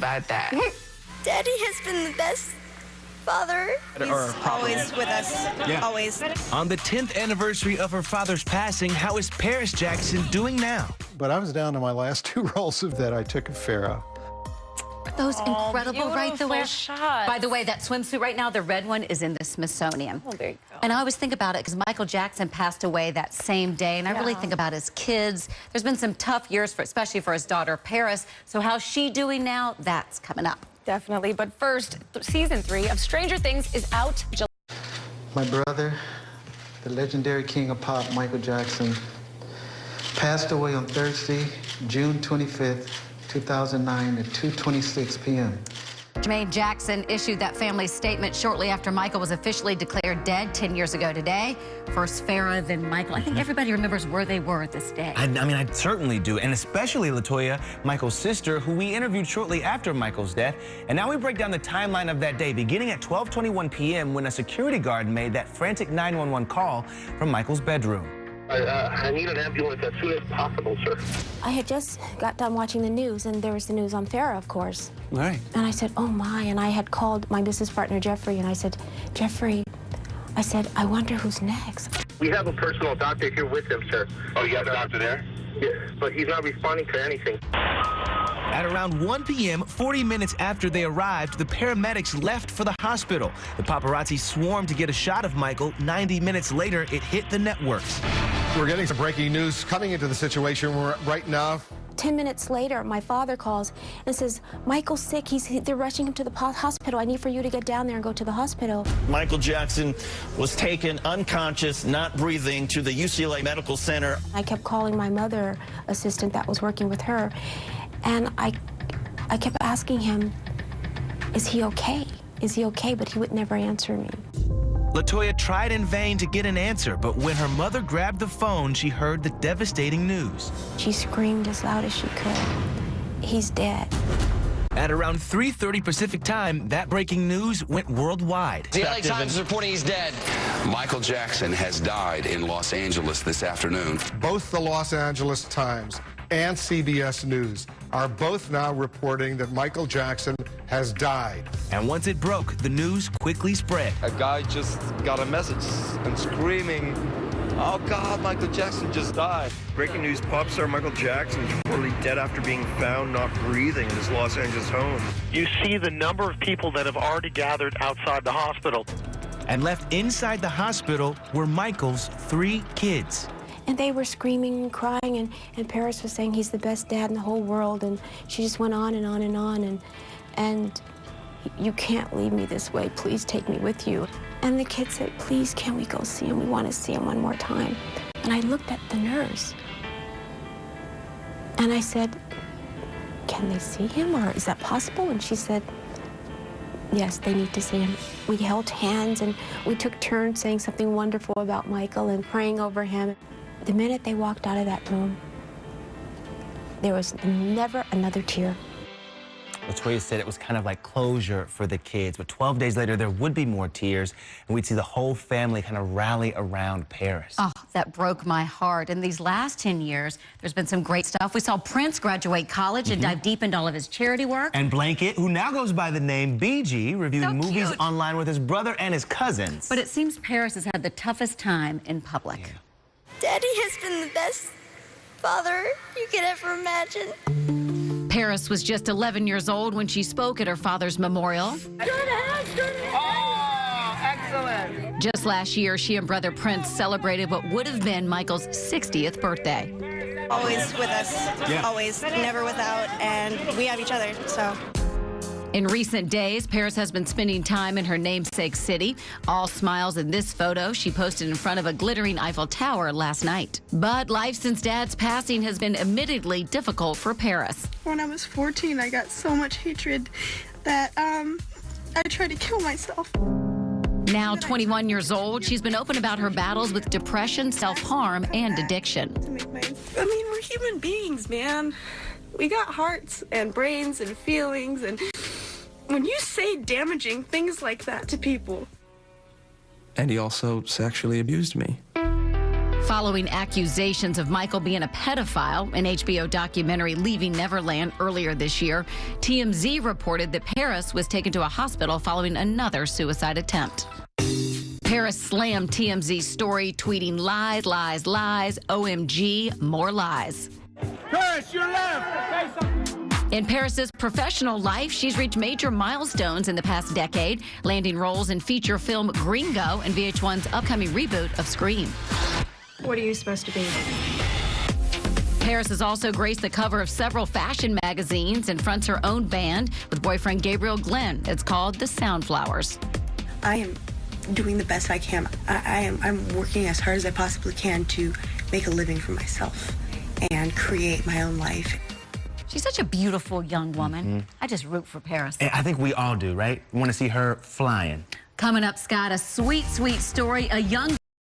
about that. Daddy has been the best father. He's always with us. Yeah. Always. On the 10th anniversary of her father's passing, how is Paris Jackson doing now? But I was down to my last 2 rolls of that I took of Farrah. Those incredible right there. Shots. By the way, that swimsuit right now, the red one, is in the Smithsonian. Oh, there you go. And I always think about it because Michael Jackson passed away that same day, and I really think about his kids. There's been some tough years, especially for his daughter, Paris. So how's she doing now? That's coming up. Definitely. But first, season 3 of Stranger Things is out. My brother, the legendary king of pop, Michael Jackson, passed away on Thursday, June 25th, 2009 at 2:26 p.m. Jermaine Jackson issued that family statement shortly after Michael was officially declared dead 10 years ago today. First Farrah, then Michael. I think everybody remembers where they were this day. I mean, I certainly do, and especially LaToya, Michael's sister, who we interviewed shortly after Michael's death. And now we break down the timeline of that day, beginning at 12:21 p.m. when a security guard made that frantic 911 call from Michael's bedroom. I need an ambulance as soon as possible, sir. I had just got done watching the news, and there was the news on Farrah, of course. Right. And I said, oh my, and I had called my business partner, Jeffrey, and I said, Jeffrey, I said, I wonder who's next. We have a personal doctor here with him, sir. Oh, you have a doctor there? Yeah, but he's not responding to anything. At around 1 p.m., 40 minutes after they arrived, the paramedics left for the hospital. The paparazzi swarmed to get a shot of Michael. 90 minutes later, it hit the networks. We're getting some breaking news coming into the situation right now. 10 minutes later, my father calls and says, Michael's sick. They're rushing him to the hospital. I need for you to get down there and go to the hospital. Michael Jackson was taken unconscious, not breathing, to the UCLA Medical Center. I kept calling my mother assistant that was working with her, and I kept asking him, is he okay? Is he okay? But he would never answer me. LaToya tried in vain to get an answer, but when her mother grabbed the phone, she heard the devastating news. She screamed as loud as she could. He's dead. At around 3:30 Pacific time, that breaking news went worldwide. The LA Times is reporting he's dead. Michael Jackson has died in Los Angeles this afternoon. Both the Los Angeles Times and CBS News are both now reporting that Michael Jackson has died. And once it broke, the news quickly spread. A guy just got a message and screaming, oh God, Michael Jackson just died. Breaking news, pop star Michael Jackson is reportedly dead after being found not breathing in his Los Angeles home. You see the number of people that have already gathered outside the hospital. And left inside the hospital were Michael's 3 kids. And they were screaming and crying, and Paris was saying he's the best dad in the whole world, and she just went on and on and on, and you can't leave me this way, please take me with you. And the kid said, please, can we go see him? We want to see him one more time. And I looked at the nurse, and I said, can they see him, or is that possible? And she said, yes, they need to see him. We held hands, and we took turns saying something wonderful about Michael and praying over him. The minute they walked out of that room, there was never another tear. LaToya said it was kind of like closure for the kids, but 12 days later, there would be more tears, and we'd see the whole family kind of rally around Paris. Oh, that broke my heart. In these last 10 years, there's been some great stuff. We saw Prince graduate college and dive deep into all of his charity work. And Blanket, who now goes by the name BG, reviewing movies online with his brother and his cousins. But it seems Paris has had the toughest time in public. Yeah. Daddy has been the best father you could ever imagine. Paris was just 11 years old when she spoke at her father's memorial. Oh, excellent. Just last year, she and brother Prince celebrated what would have been Michael's 60th birthday. Always with us. Yeah. Always. Never without. And we have each other, so. In recent days, Paris has been spending time in her namesake city. All smiles in this photo she posted in front of a glittering Eiffel Tower last night. But life since Dad's passing has been admittedly difficult for Paris. When I was 14, I got so much hatred that I tried to kill myself. Now 21 years old, she's been open about her battles with depression, self-harm, and addiction. I mean, we're human beings, man. We got hearts and brains and feelings, and when you say damaging things like that to people. And he also sexually abused me. Following accusations of Michael being a pedophile, an HBO documentary Leaving Neverland earlier this year, TMZ reported that Paris was taken to a hospital following another suicide attempt. Paris slammed TMZ's story, tweeting lies, lies, lies, OMG, more lies. Paris, you're left. In Paris's professional life, she's reached major milestones in the past decade, landing roles in feature film Gringo and VH1's upcoming reboot of Scream. What are you supposed to be? Paris has also graced the cover of several fashion magazines and fronts her own band with boyfriend Gabriel Glenn. It's called The Soundflowers. I am doing the best I can. I'm working as hard as I possibly can to make a living for myself and create my own life. She's such a beautiful young woman. I just root for Paris. I think we all do, right? We want to see her flying. Coming up, Scott, a sweet, sweet story. A young